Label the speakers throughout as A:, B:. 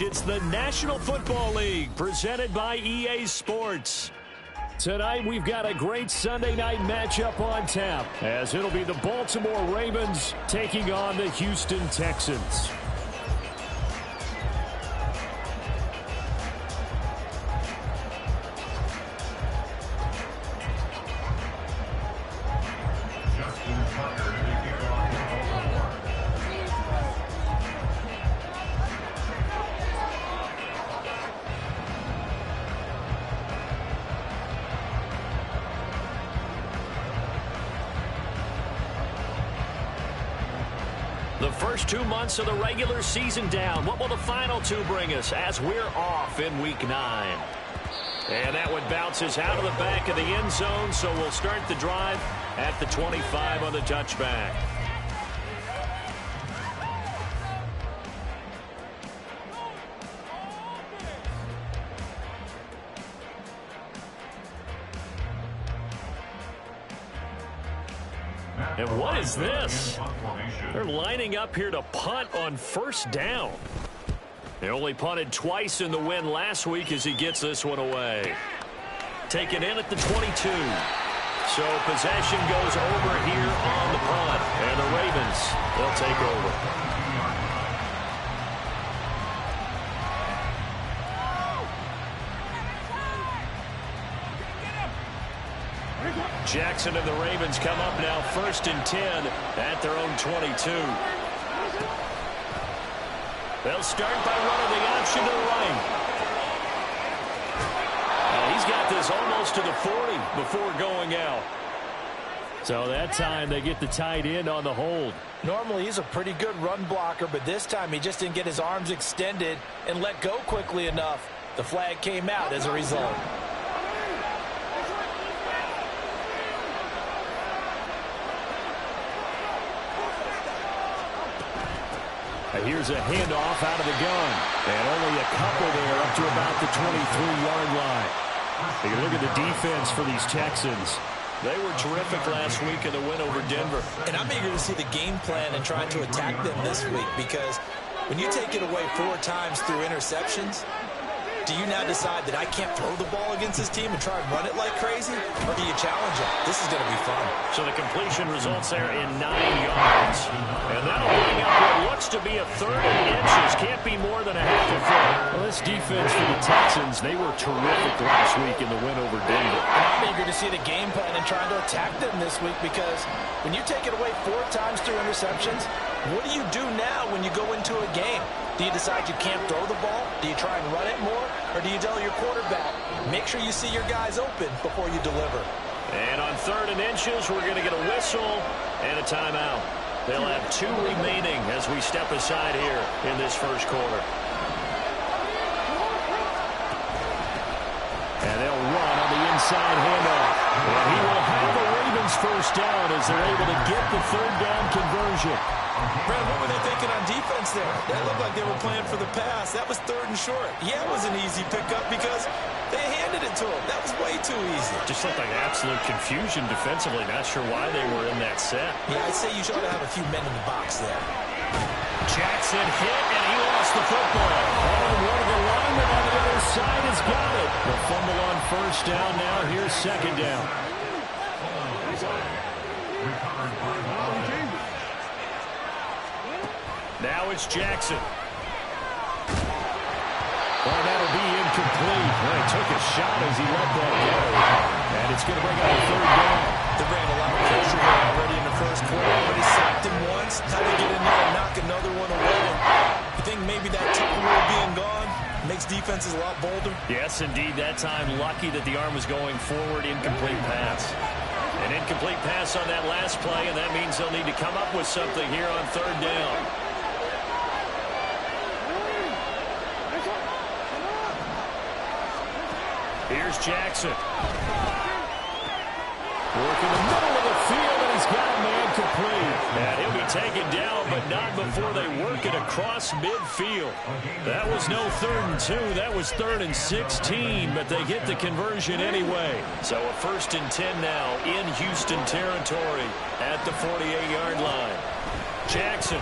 A: It's the National Football League presented by EA Sports. Tonight we've got a great Sunday night matchup on tap, as it'll be the Baltimore Ravens taking on the Houston Texans. The first 2 months of the regular season down. What will the final two bring us as we're off in Week 9? And that one bounces out of the back of the end zone, so we'll start the drive at the 25 on the touchback. And what is this? They're lining up here to punt on first down. They only punted twice in the win last week as he gets this one away. Taken in at the 22. So possession goes over here on the punt. And the Ravens, they'll take over. Jackson and the Ravens come up now 1st and 10 at their own 22. They'll start by running the option to the right. He's got this almost to the 40 before going out. So that time they get the tight end on the hold.
B: Normally he's a pretty good run blocker, but this time he just didn't get his arms extended and let go quickly enough. The flag came out as a result.
A: Here's a handoff out of the gun. And only a couple there up to about the 23-yard line. Take a look at the defense for these Texans. They were terrific last week in the win over Denver.
B: And I'm eager to see the game plan and trying to attack them this week, because when you take it away 4 times through interceptions, do you now decide that I can't throw the ball against this team and try and run it like crazy? Or do you challenge it? This is going to be fun.
A: So the completion results there in 9 yards. And that'll bring up what looks to be a 3rd and inches. Can't be more than a half a foot. Well, this defense for the Texans, they were terrific last week in the win over Denver.
B: And I'm eager to see the game plan and trying to attack them this week, because when you take it away 4 times through interceptions, what do you do now when you go into a game? Do you decide you can't throw the ball? Do you try and run it more? Or do you tell your quarterback, make sure you see your guys open before you deliver?
A: And on 3rd and inches, we're going to get a whistle and a timeout. They'll have 2 remaining as we step aside here in this first quarter. And they'll run on the inside handoff. And he will have the Ravens first down as they're able to get the 3rd down conversion.
B: Brad, what were they thinking on defense there? That looked like they were playing for the pass. That was 3rd and short. Yeah, it was an easy pickup because they handed it to him. That was way too easy.
A: Just looked like absolute confusion defensively. Not sure why they were in that set.
B: Yeah, I'd say you should have a few men in the box there.
A: Jackson hit, and he lost the football. And one of the linemen on the other side has got it. The fumble on first down now. Here's 2nd down. Now it's Jackson. Well, that'll be incomplete. Well, he took a shot as he let that go. And it's going to bring up a 3rd down.
B: They ran a lot of pressure here already in the first quarter. Already sacked him once. How they get in there and knock another one away? You think maybe that Tupperware being gone makes defenses a lot bolder?
A: Yes, indeed. That time, lucky that the arm was going forward. Incomplete pass. An incomplete pass on that last play, and that means they'll need to come up with something here on 3rd down. Here's Jackson. Working the middle of the field, and he's got a man complete. And he'll be taken down, but not before they work it across midfield. That was no 3rd and 2. That was 3rd and 16, but they get the conversion anyway. So a 1st and 10 now in Houston territory at the 48-yard line. Jackson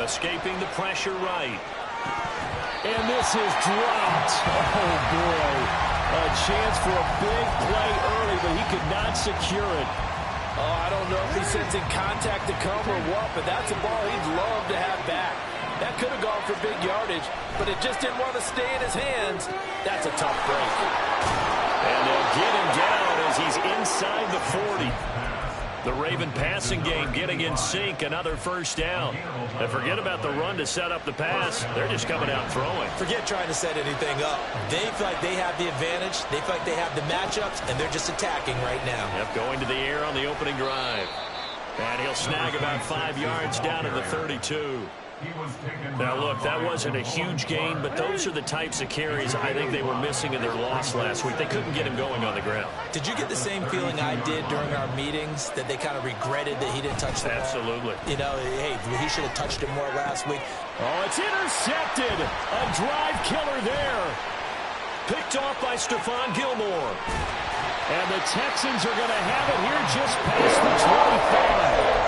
A: escaping the pressure right. And this is dropped. Oh, boy. A chance for a big play early, but he could not secure it.
B: Oh, I don't know if he's sensing contact to come or what, but that's a ball he'd love to have back. That could have gone for big yardage, but it just didn't want to stay in his hands. That's a tough break.
A: And they'll get him down as he's inside the 40. The Raven passing game getting in sync, another first down. And forget about the run to set up the pass. They're just coming out throwing.
B: Forget trying to set anything up. They feel like they have the advantage. They feel like they have the matchups, and they're just attacking right now.
A: Yep, going to the air on the opening drive. And he'll snag about 5 yards down to the 32. Now, look, that wasn't a huge gain, but those are the types of carries I think they were missing in their loss last week. They couldn't get him going on the ground.
B: Did you get the same feeling I did during our meetings, that they kind of regretted that he didn't touch the ball?
A: Absolutely.
B: You know, hey, he should have touched it more last week.
A: Oh, it's intercepted. A drive killer there. Picked off by Stephon Gilmore. And the Texans are going to have it here just past the 25.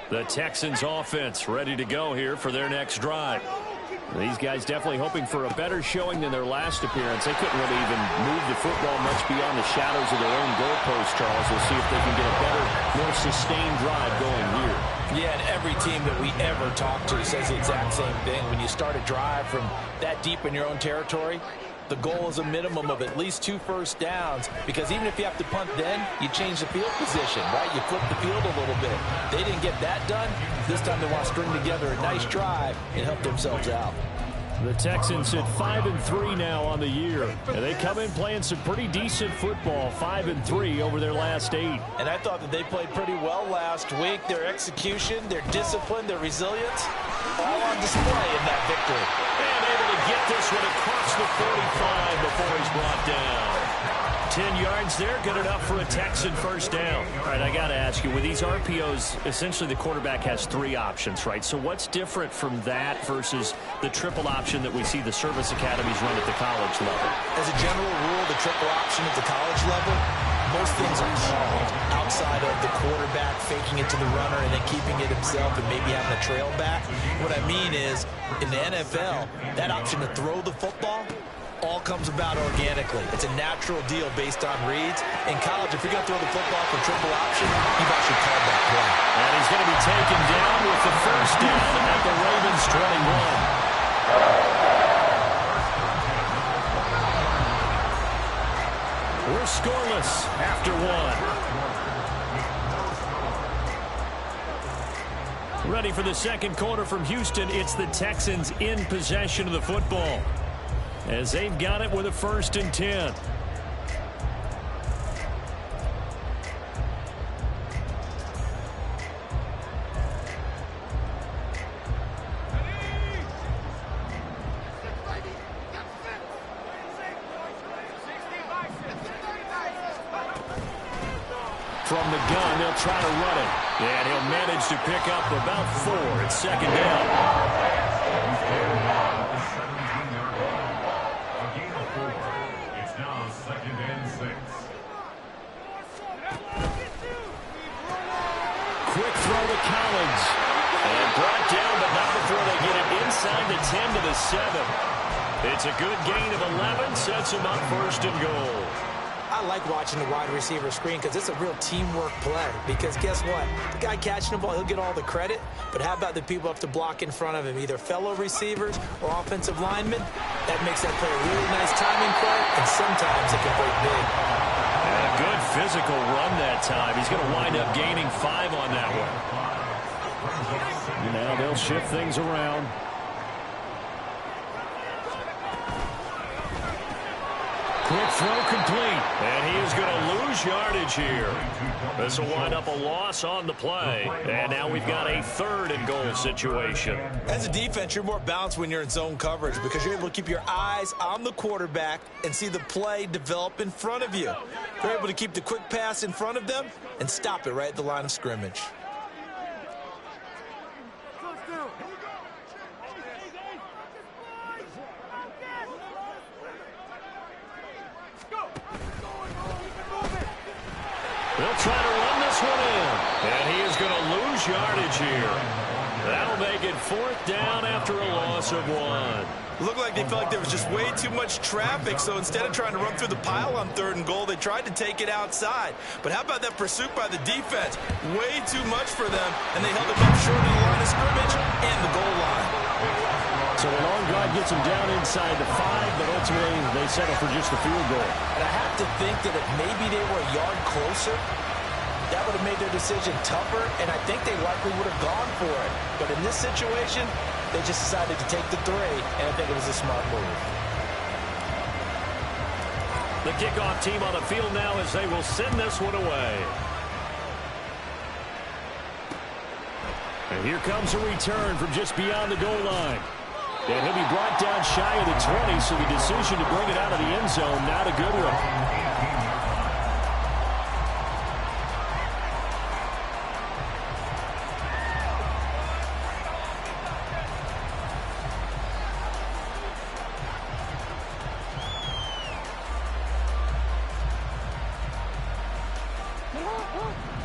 A: The Texans offense ready to go here for their next drive. These guys definitely hoping for a better showing than their last appearance. They couldn't really even move the football much beyond the shadows of their own goalpost, Charles. We'll see if they can get a better, more sustained drive going here.
B: Yeah, and every team that we ever talk to says the exact same thing. When you start a drive from that deep in your own territory, the goal is a minimum of at least 2 first downs, because even if you have to punt then, you change the field position, right? You flip the field a little bit. They didn't get that done. This time they want to string together a nice drive and help themselves out.
A: The Texans at 5-3 now on the year, and they come in playing some pretty decent football, 5-3 over their last 8.
B: And I thought that they played pretty well last week. Their execution, their discipline, their resilience, all on display in that victory.
A: And able to get this one across the 45 before he's brought down. 10 yards there, good enough for a Texan first down. All right, I got to ask you, with these RPOs, essentially the quarterback has 3 options, right? So what's different from that versus the triple option that we see the service academies run at the college level?
B: As a general rule, the triple option at the college level, most things are called outside of the quarterback faking it to the runner and then keeping it himself and maybe having a trail back. What I mean is, in the NFL, that option to throw the football all comes about organically. It's a natural deal based on reads. In college, if you're going to throw the football for triple option, you've actually called that play.
A: And he's going to be taken down with the first down at the Ravens 21. We're scoreless after 1. Ready for the second quarter from Houston. It's the Texans in possession of the football, as they've got it with a 1st and 10. From the gun, they'll try to run it. And he'll manage to pick up about 4. It's 2nd down. Quick throw to Collins. And brought down, but not before they get it inside the 10 to the 7. It's a good gain of 11, sets them up 1st and goal.
B: I like watching the wide receiver screen because it's a real teamwork play. Because guess what? The guy catching the ball, he'll get all the credit. But how about the people have to block in front of him, either fellow receivers or offensive linemen? That makes that play a really nice timing play, and sometimes it can break big.
A: And a good physical run that time. He's going to wind up gaining 5 on that one. Now they'll shift things around. Quick throw complete. And he is going to lose yardage here. This will wind up a loss on the play. And now we've got a 3rd and goal situation.
B: As a defense, you're more balanced when you're in zone coverage because you're able to keep your eyes on the quarterback and see the play develop in front of you. You're able to keep the quick pass in front of them and stop it right at the line of scrimmage.
A: They'll try to run this one in. And he is going to lose yardage here. That'll make it 4th down after a loss of 1.
B: Looked like they felt like there was just way too much traffic, so instead of trying to run through the pile on 3rd and goal, they tried to take it outside. But how about that pursuit by the defense? Way too much for them, and they held them up short of the line of scrimmage and the goal line.
A: So the long drive gets them down inside the 5, but ultimately they settle for just the field goal.
B: And I have to think that if maybe they were a yard closer, that would have made their decision tougher, and I think they likely would have gone for it. But in this situation, they just decided to take the 3, and I think it was a smart move.
A: The kickoff team on the field now as they will send this one away. And here comes a return from just beyond the goal line. And he'll be brought down shy of the 20, so the decision to bring it out of the end zone, not a good one.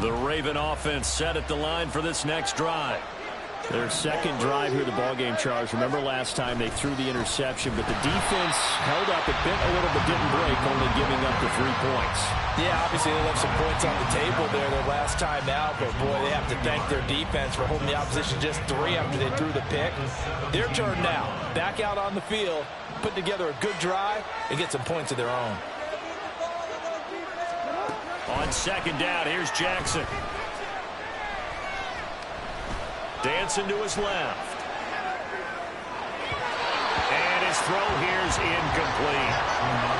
A: The Raven offense set at the line for this next drive. Their second drive here of the ballgame, Charles. Remember last time they threw the interception, but the defense held up. It bent a little but didn't break, only giving up the 3 points.
B: Yeah, obviously they left some points on the table there their last time out, but boy, they have to thank their defense for holding the opposition just 3 after they threw the pick. Their turn now. Back out on the field, put together a good drive, and get some points of their own.
A: On 2nd down, here's Jackson. Dancing to his left. And his throw here's incomplete.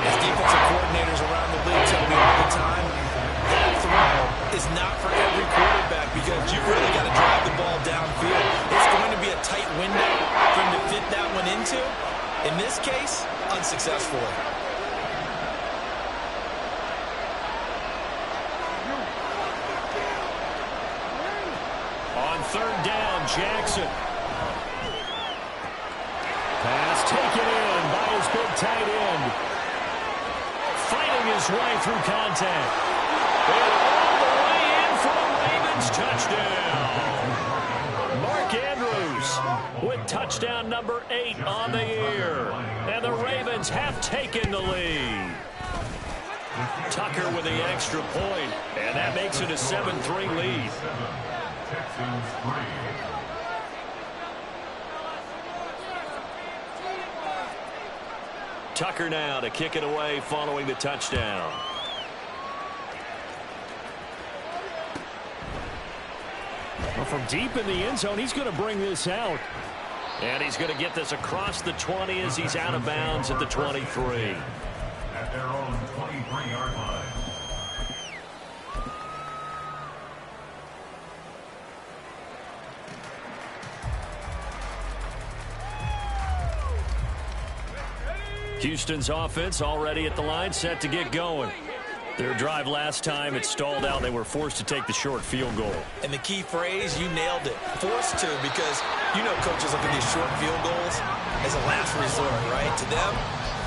B: As defensive coordinators around the league tell me all the time, that throw is not for every quarterback because you really got to drive the ball downfield. It's going to be a tight window for him to fit that one into. In this case, unsuccessfully.
A: On 3rd down, Jackson. Pass taken in by his big tight end. Fighting his way through contact. And all the way in for the Ravens touchdown. Mark Andrews with touchdown number 8 on the year. And the Ravens have taken the lead. Tucker with the extra point, and that makes it a 7-3 lead. Tucker now to kick it away following the touchdown. Well, from deep in the end zone, he's going to bring this out. And he's going to get this across the 20 as he's out of bounds at the 23. At their own 23-yard line. Houston's offense already at the line, set to get going. Their drive last time, it stalled out. They were forced to take the short field goal.
B: And the key phrase, you nailed it. Forced to, because you know coaches look at these short field goals as a last resort, right? To them,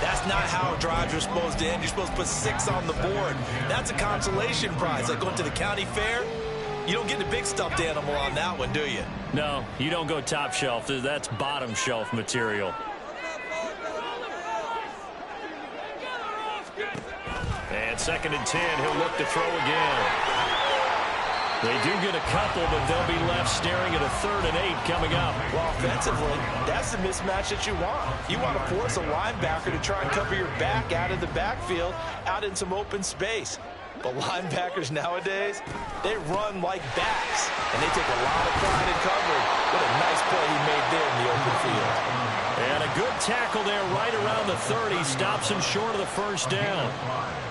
B: that's not how drives are supposed to end. You're supposed to put 6 on the board. That's a consolation prize. Like going to the county fair, you don't get the big stuffed animal on that one, do you?
A: No, you don't go top shelf. That's bottom shelf material. And 2nd and 10, he'll look to throw again. They do get a couple, but they'll be left staring at a 3rd and 8 coming up.
B: Well, offensively, that's the mismatch that you want. You want to force a linebacker to try and cover your back out of the backfield, out in some open space. But linebackers nowadays, they run like backs, and they take a lot of pride in covering. What a nice play he made there in the open field.
A: And a good tackle there right around the 30. Stops him short of the 1st down.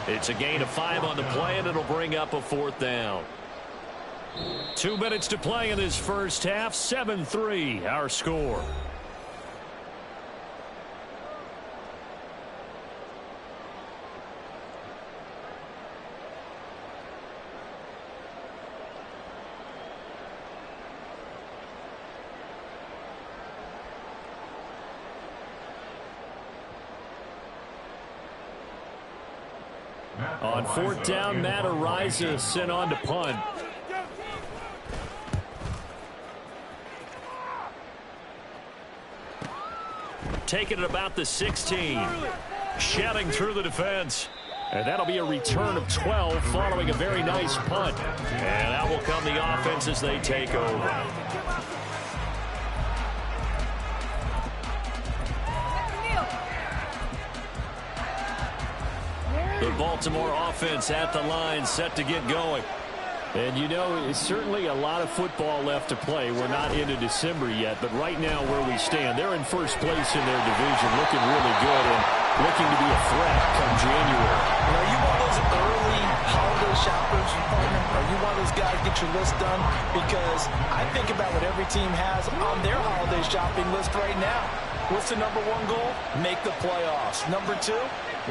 A: It's a gain of 5 on the play, and it'll bring up a 4th down. 2 minutes to play in this first half. 7-3, our score. On fourth down, Y3sim sent on to punt. Taking it about the 16. Shedding through the defense. And that'll be a return of 12 following a very nice punt. And out will come the offense as they take over. The Baltimore offense at the line, set to get going. And you know, it's certainly a lot of football left to play. We're not into December yet, but right now where we stand, they're in first place in their division, looking really good and looking to be a threat come January.
B: Are you one of those early holiday shoppers, partner? Are you one of those guys get your list done? Because I think about what every team has on their holiday shopping list right now. What's the number one goal? Make the playoffs. Number two,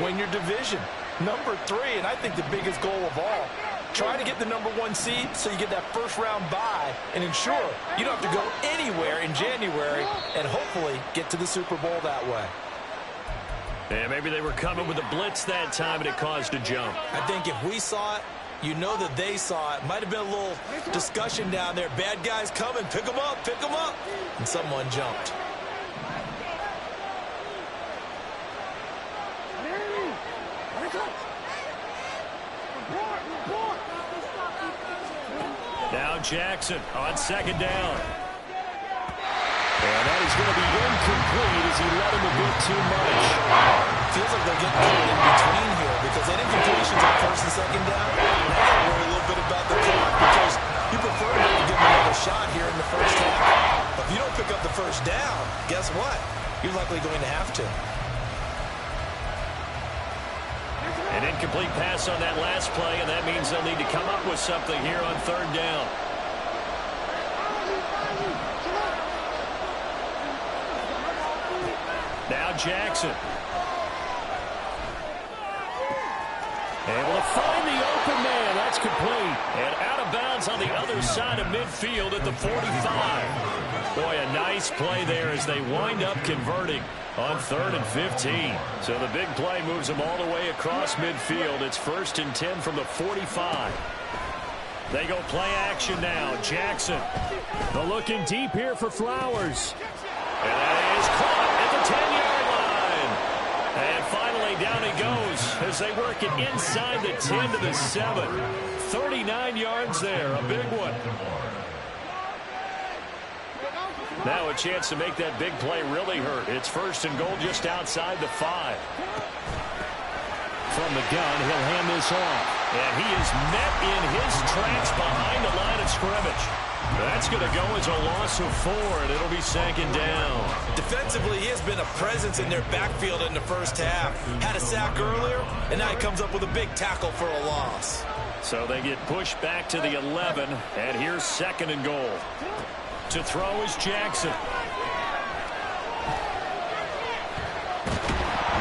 B: win your division. Number three, and I think the biggest goal of all, try to get the number one seed so you get that first round bye and ensure you don't have to go anywhere in January and hopefully get to the Super Bowl that way.
A: And maybe they were coming with a blitz that time and it caused a jump.
B: I think if we saw it, you know that they saw it. Might have been a little discussion down there. Bad guys coming. Pick them up. Pick them up. And someone jumped.
A: Now Jackson on second down. And that is going to be incomplete as he let him a bit too much.
B: Feels like they're getting caught in between here because that incompletion's on first and second down. Now I got to worry a little bit about the clock because you prefer to maybe give them another shot here in the first half. But if you don't pick up the first down, guess what? You're likely going to have to.
A: An incomplete pass on that last play, and that means they'll need to come up with something here on third down. Now Jackson. Able to find the open man. That's complete. And out of bounds on the other side of midfield at the 45. Boy, a nice play there as they wind up converting on 3rd and 15. So the big play moves them all the way across midfield. It's 1st and 10 from the 45. They go play action now. Jackson. The looking deep here for Flowers. And that is caught at the 10-yard line. And finally down he goes as they work it inside the 10 to the 7. 39 yards there. A big one. Now a chance to make that big play really hurt. It's 1st and goal just outside the 5. From the gun, he'll hand this off. And he is met in his tracks behind the line of scrimmage. That's going to go as a loss of 4, and it'll be 2nd down.
B: Defensively, he has been a presence in their backfield in the first half. Had a sack earlier, and now he comes up with a big tackle for a loss.
A: So they get pushed back to the 11, and here's 2nd and goal. To throw is Jackson.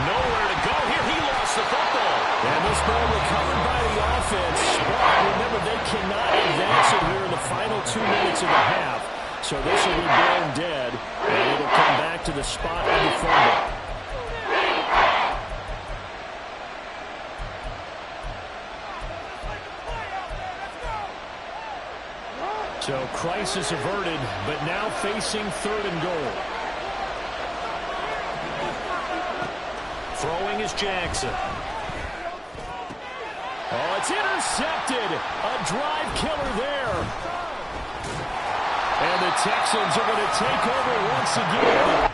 A: Nowhere to go here. He lost the football.
C: And this ball recovered by the offense. But remember, they cannot advance it here in the final 2 minutes of the half. So this will be blown dead, and it'll come back to the spot of the fumble. So crisis averted, but now facing 3rd and goal.
A: Throwing is Jackson.
C: Oh, it's intercepted. A drive killer there. And the Texans are going to take over once again.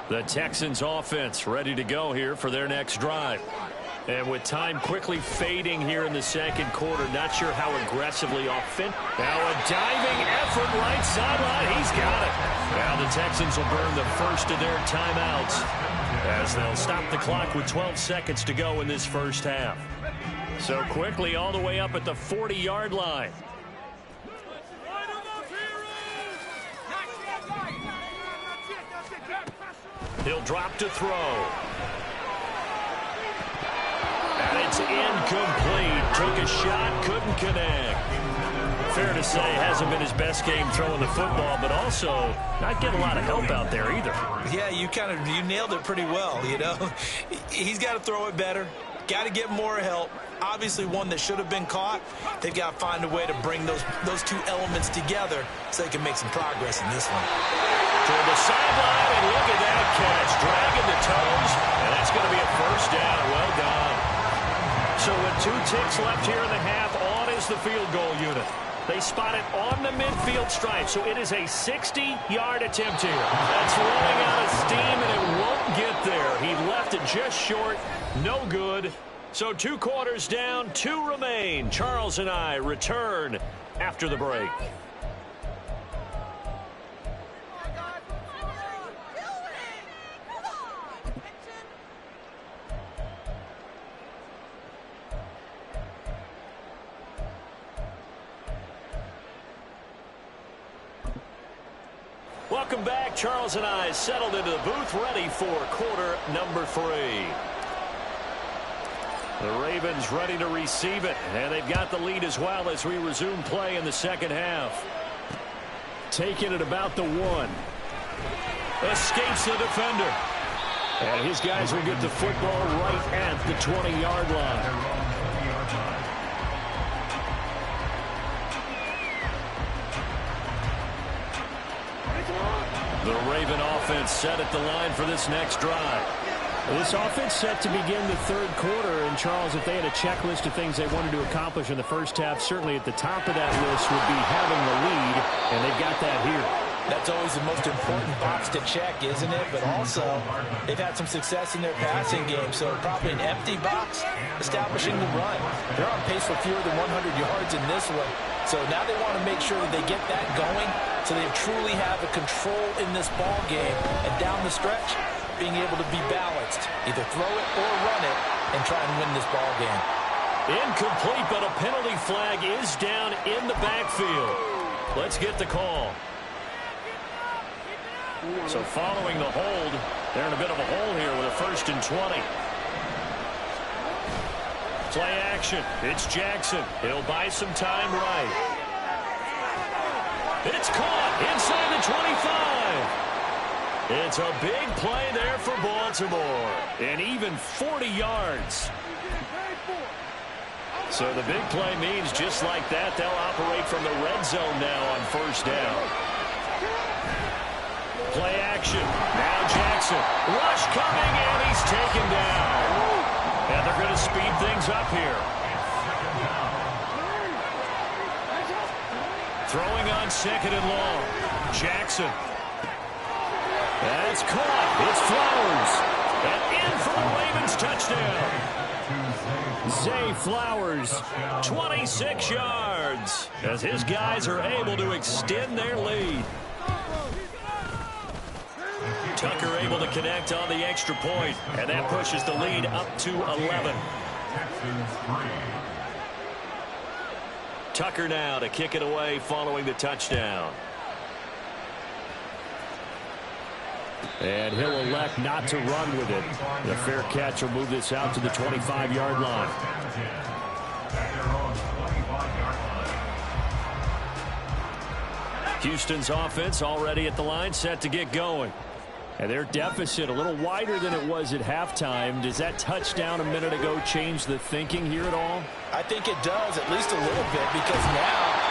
A: The Texans offense ready to go here for their next drive. And with time quickly fading here in the 2nd quarter, not sure how aggressively offensive. Now a diving effort right sideline. He's got it. Now the Texans will burn the first of their timeouts as they'll stop the clock with 12 seconds to go in this first half. So quickly all the way up at the 40-yard line. He'll drop to throw. And it's incomplete. Took a shot, couldn't connect. Fair to say, hasn't been his best game throwing the football, but also not getting a lot of help out there either.
B: Yeah, you nailed it pretty well, you know. He's got to throw it better. Got to get more help. Obviously one that should have been caught. They've got to find a way to bring those two elements together so they can make some progress in this one.
A: Toward the sideline, and look at that catch. Dragging the toes, and that's going to be a first down. Well done. So with 2 ticks left here in the half, on is the field goal unit. They spot it on the midfield stripe, so it is a 60-yard attempt here. That's running out of steam, and it won't get there. He left it just short. No good. So 2 quarters down, 2 remain. Charles and I return after the break. Welcome back. Charles and I settled into the booth, ready for quarter number 3. The Ravens ready to receive it, and they've got the lead as well as we resume play in the second half.
C: Taking it about the 1.
A: Escapes the defender.
C: And his guys will get the football right at the 20-yard line.
A: The Raven offense set at the line for this next drive.
C: This offense set to begin the 3rd quarter. And, Charles, if they had a checklist of things they wanted to accomplish in the first half, certainly at the top of that list would be having the lead, and they've got that here.
B: That's always the most important box to check, isn't it? But also, they've had some success in their passing game, so probably an empty box establishing the run. They're on pace for fewer than 100 yards in this one. So now they want to make sure that they get that going so they truly have a control in this ball game. And down the stretch, being able to be balanced. Either throw it or run it and try and win this ball game.
A: Incomplete, but a penalty flag is down in the backfield. Let's get the call. So following the hold, they're in a bit of a hole here with a 1st and 20. Play action. It's Jackson. He'll buy some time right. It's caught inside the 25. It's a big play there for Baltimore. And even 40 yards. So the big play means just like that, they'll operate from the red zone now on 1st down. Play action. Now Jackson. Rush coming, and he's taken down. And they're going to speed things up here. Throwing on 2nd and long. Jackson. That's caught. It's Flowers. And in for a Ravens touchdown. Zay Flowers, 26 yards, as his guys are able to extend their lead. Tucker able to connect on the extra point, and that pushes the lead up to 11. Tucker now to kick it away following the touchdown.
C: And he'll elect not to run with it. The fair catch will move this out to the 25-yard line.
A: Houston's offense already at the line, set to get going. And their deficit a little wider than it was at halftime. Does that touchdown a minute ago change the thinking here at all?
B: I think it does, at least a little bit, because now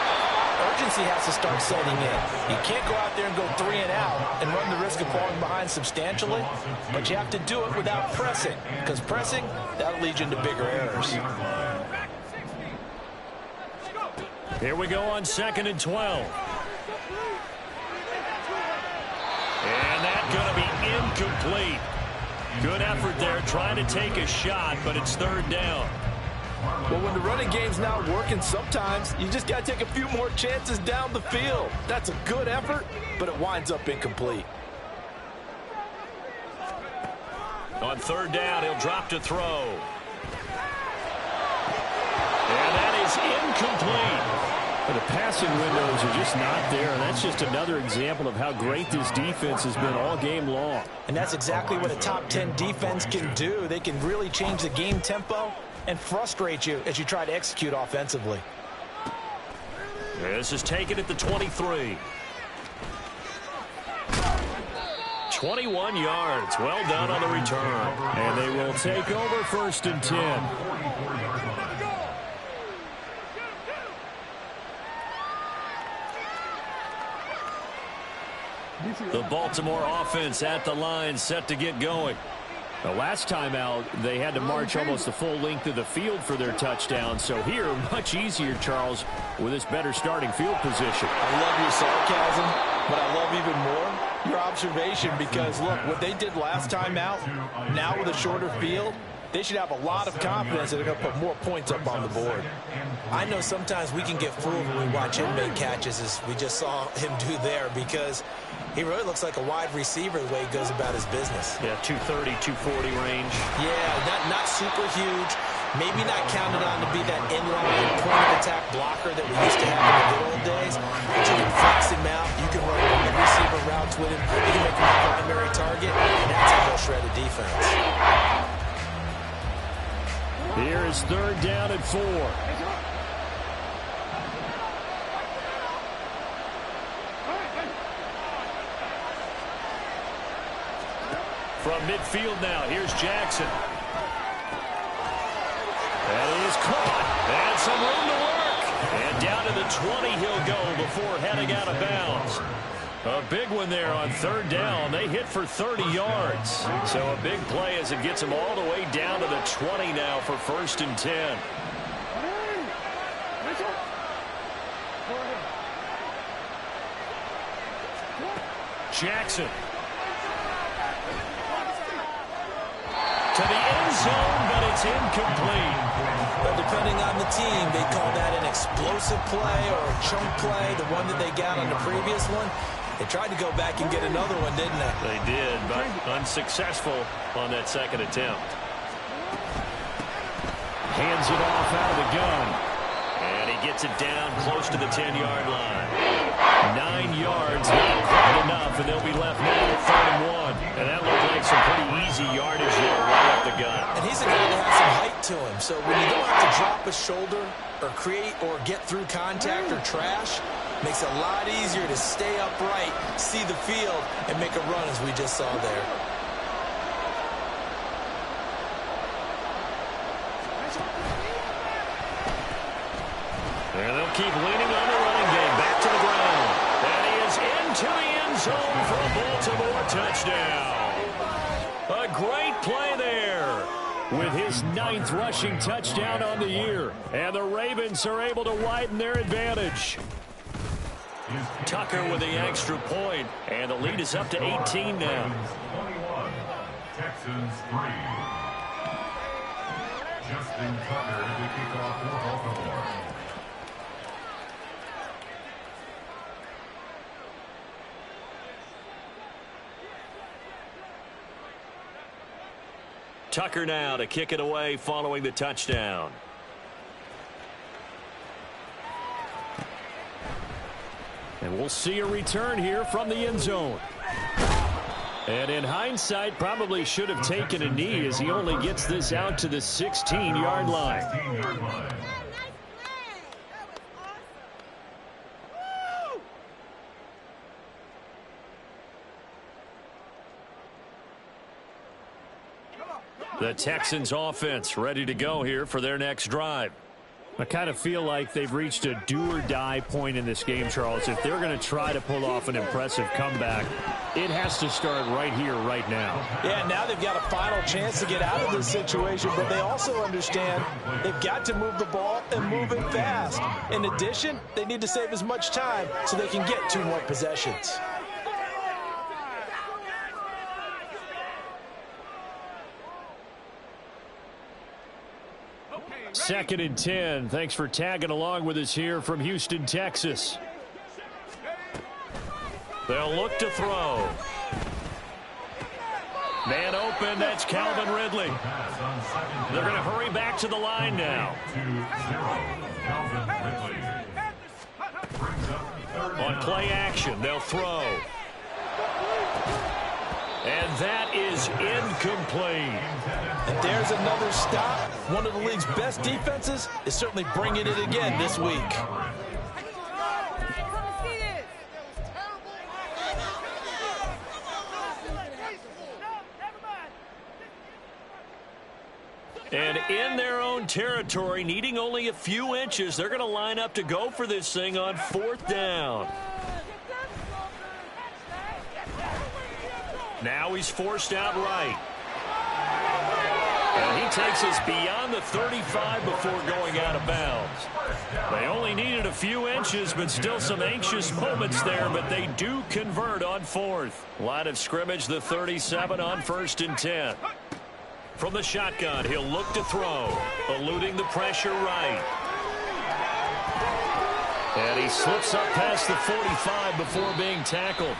B: urgency has to start setting in. You can't go out there and go 3 and out and run the risk of falling behind substantially, but you have to do it without pressing, because pressing, that'll lead you into bigger errors.
A: Here we go on 2nd and 12. And that's going to be incomplete. Good effort there trying to take a shot, but it's 3rd down.
B: Well, when the running game's not working, sometimes you just got to take a few more chances down the field. That's a good effort, but it winds up incomplete.
A: On 3rd down, he'll drop to throw. And that is incomplete.
C: The passing windows are just not there, and that's just another example of how great this defense has been all game long.
B: And that's exactly what a top 10 defense can do. They can really change the game tempo and frustrate you as you try to execute offensively.
A: This is taken at the 23. 21 yards. Well done on the return.
C: And they will take over 1st and 10.
A: The Baltimore offense at the line, set to get going.
C: The last time out, they had to march almost the full length of the field for their touchdown. So here, much easier, Charles, with this better starting field position.
B: I love your sarcasm, but I love even more your observation, because, look, what they did last time out, now with a shorter field, they should have a lot of confidence that they're going to put more points up on the board. I know sometimes we can get fooled when we watch him make catches, as we just saw him do there, because he really looks like a wide receiver the way he goes about his business.
A: Yeah, 230, 240 range.
B: Yeah, not super huge. Maybe not counted on to be that inline point-of-attack blocker that we used to have in the good old days. But you can flex him out. You can run wide receiver routes with him. You can make him a primary target. And that's how they'll shred a defense.
C: Here is 3rd down and 4.
A: From midfield now, here's Jackson. That is caught. And some room to work. And down to the 20 he'll go before heading out of bounds. A big one there on 3rd down. They hit for 30 yards. So a big play as it gets them all the way down to the 20 now for 1st and 10. Jackson. To the end zone, but it's incomplete.
B: But depending on the team, they call that an explosive play or a chunk play, the one that they got on the previous one. They tried to go back and get another one, didn't they?
A: They did, but unsuccessful on that second attempt.
C: Hands it off out of the gun.
A: And he gets it down close to the 10-yard line. 9 yards, not quite enough, and they'll be left now at 3rd and 1. And that looked like some pretty easy yardage there right up the gut.
B: And he's a guy that has some height to him, so when you don't have to drop a shoulder or create or get through contact or trash, makes it a lot easier to stay upright, see the field, and make a run as we just saw there.
A: And they'll keep leaning on the running game. Back to the ground. And he is into the end zone for a Baltimore touchdown. A great play there.
C: With his 9th rushing touchdown on the year. And the Ravens are able to widen their advantage.
A: Tucker with the extra point. And the lead is up to 18 now.
D: 21, Texans 3. Justin Tucker to kick off for Baltimore.
A: Tucker now to kick it away following the touchdown.
C: And we'll see a return here from the end zone. And in hindsight, probably should have taken a knee as he only gets this out to the 16-yard line.
A: The Texans offense ready to go here for their next drive.
C: I kind of feel like they've reached a do-or-die point in this game, Charles. If they're going to try to pull off an impressive comeback, it has to start right here, right now.
B: Yeah, now they've got a final chance to get out of this situation, but they also understand they've got to move the ball and move it fast. In addition, they need to save as much time so they can get 2 more possessions.
C: Second and 10. Thanks for tagging along with us here from Houston, Texas.
A: They'll look to throw. Man open, that's Calvin Ridley. They're going to hurry back to the line now. On play action, they'll throw. And that is incomplete.
B: And there's another stop. One of the league's best defenses is certainly bringing it again this week.
A: And in their own territory, needing only a few inches, they're going to line up to go for this thing on 4th down. Now he's forced out right. And he takes us beyond the 35 before going out of bounds. They only needed a few inches, but still some anxious moments there, but they do convert on 4th. Line of scrimmage, the 37 on 1st and 10. From the shotgun, he'll look to throw, eluding the pressure right. And he slips up past the 45 before being tackled.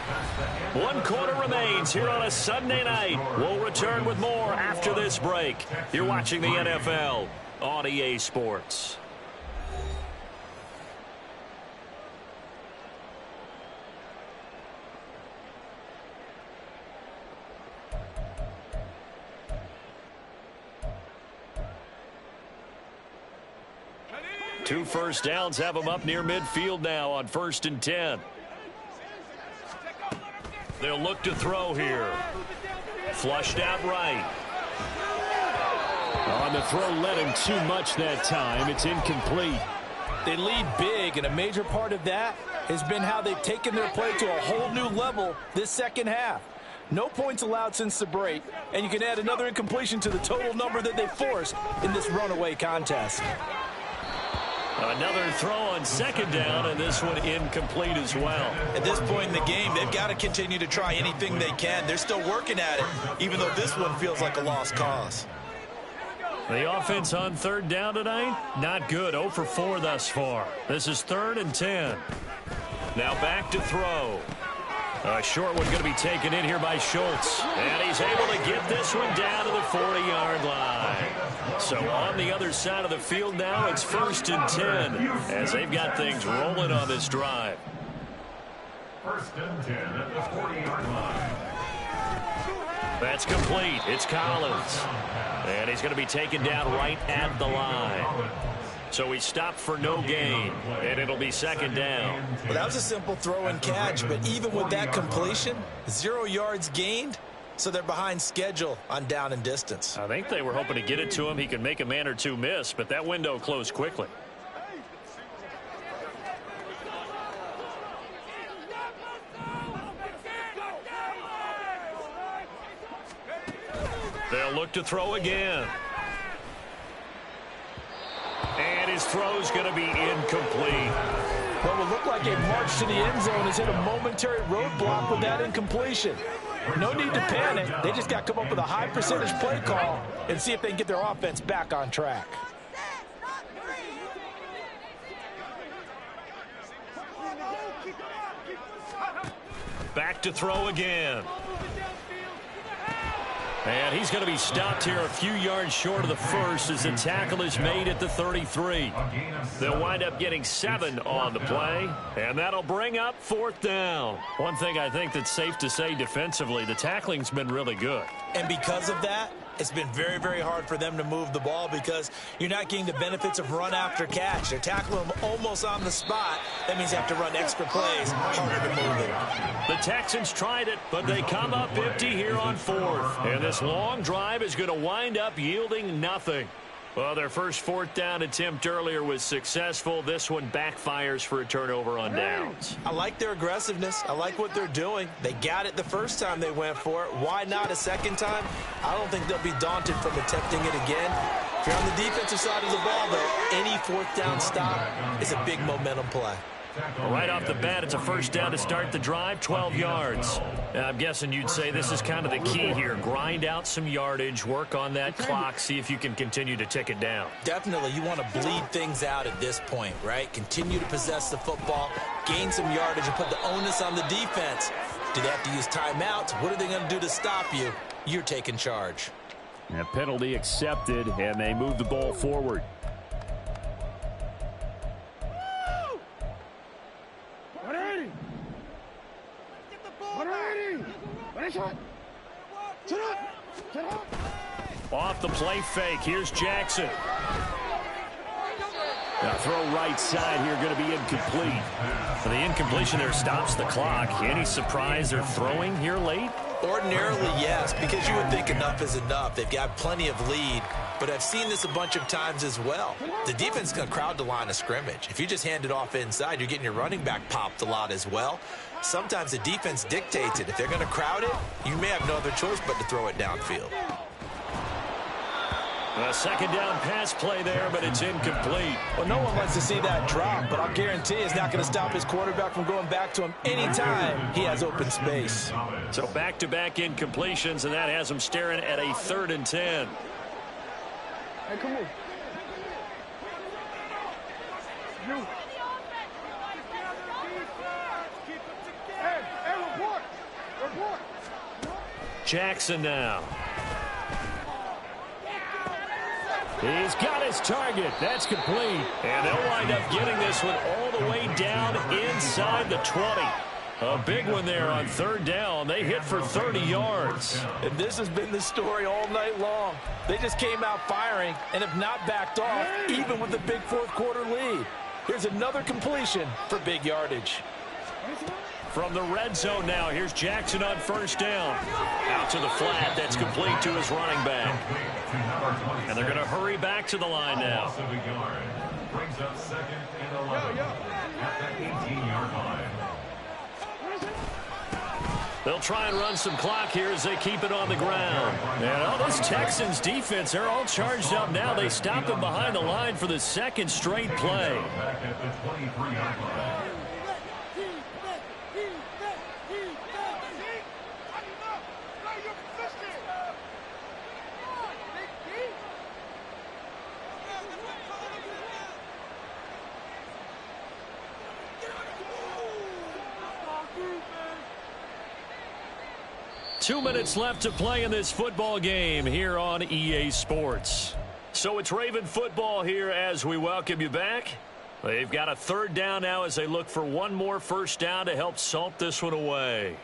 A: 1 quarter remains here on a Sunday night. We'll return with more after this break. You're watching the NFL on EA Sports. Two first downs have them up near midfield now on 1st and 10. They'll look to throw here. Flushed out right.
C: On the throw, led him too much that time. It's incomplete.
B: They lead big, and a major part of that has been how they've taken their play to a whole new level this second half. No points allowed since the break, and you can add another incompletion to the total number that they forced in this runaway contest.
A: Another throw on 2nd down, and this one incomplete as well.
B: At this point in the game, they've got to continue to try anything they can. They're still working at it, even though this one feels like a lost cause.
A: The offense on 3rd down tonight, not good. 0 for 4 thus far. This is 3rd and 10. Now back to throw. A short one going to be taken in here by Schultz. And he's able to get this one down to the 40-yard line. So on the other side of the field now, it's 1st and 10 as they've got things rolling on this drive.
D: 1st and 10 at the 40-yard line.
A: That's complete. It's Collins. And he's going to be taken down right at the line. So he stopped for no gain, and it'll be 2nd down.
B: Well, that was a simple throw and catch, but even with that completion, 0 yards gained, so they're behind schedule on down and distance.
A: I think they were hoping to get it to him. He could make a man or two miss, but that window closed quickly. They'll look to throw again. And his throw's going to be incomplete.
B: What will look like a march to the end zone has hit a momentary roadblock with that incompletion. No need to panic. They just got to come up with a high percentage play call and see if they can get their offense back on track.
A: Back to throw again. And he's going to be stopped here a few yards short of the first as the tackle is made at the 33. They'll wind up getting 7 on the play, and that'll bring up 4th down. One thing I think that's safe to say defensively, the tackling's been really good.
B: And because of that, it's been very, very hard for them to move the ball because you're not getting the benefits of run after catch. They're tackling them almost on the spot. That means you have to run extra plays, harder to move it.
A: The Texans tried it, but they come up empty here on 4th. And this long drive is going to wind up yielding nothing. Well, their first 4th down attempt earlier was successful. This one backfires for a turnover on downs.
B: I like their aggressiveness. I like what they're doing. They got it the first time they went for it. Why not a second time? I don't think they'll be daunted from attempting it again. If you're on the defensive side of the ball, though, any 4th down stop is a big momentum play.
A: Right off the bat, it's a first down to start the drive, 12 yards. I'm guessing you'd say this is kind of the key here. Grind out some yardage, work on that clock, see if you can continue to tick it down.
B: Definitely, you want to bleed things out at this point, right? Continue to possess the football, gain some yardage, and put the onus on the defense. Do they have to use timeouts? What are they going to do to stop you? You're taking charge.
C: A penalty accepted, and they move the ball forward.
A: Off the play fake. Here's Jackson. Now throw right side here, going to be incomplete. The incompletion there stops the clock. Any surprise they're throwing here late?
B: Ordinarily, yes, because you would think enough is enough. They've got plenty of lead, but I've seen this a bunch of times as well. The defense is going to crowd the line of scrimmage. If you just hand it off inside, you're getting your running back popped a lot as well. Sometimes the defense dictates it. If they're going to crowd it, you may have no other choice but to throw it downfield.
A: A second down pass play there, but it's incomplete.
B: Well, no one wants to see that drop, but I'll guarantee it's not going to stop his quarterback from going back to him anytime he has open space.
A: So back-to-back incompletions, and that has him staring at a 3rd and 10.
E: Hey, come on. You. Hey, report.
A: Jackson now. He's got his target. That's complete. And they'll wind up getting this one all the way down inside the 20. A big one there on 3rd down. They hit for 30 yards.
B: And this has been the story all night long. They just came out firing and have not backed off, even with the big 4th quarter lead. Here's another completion for big yardage.
A: From the red zone now, here's Jackson on 1st down. Out to the flat, that's complete to his running back. And they're going to hurry back to the line now.
D: Brings up 2nd and 11 at the 18-yard line.
A: They'll try and run some clock here as they keep it on the ground. And this Texans defense, they're all charged up now. They stopped them behind the line for the 2nd straight play.
D: Back at the 23-yard line.
A: Two minutes left to play in this football game here on EA Sports. So it's Raven football here as we welcome you back. They've got a 3rd down now as they look for one more 1st down to help salt this one away.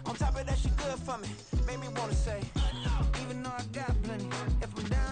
F: On top of that, she good for me. Made me wanna say, even though I got plenty, if I'm down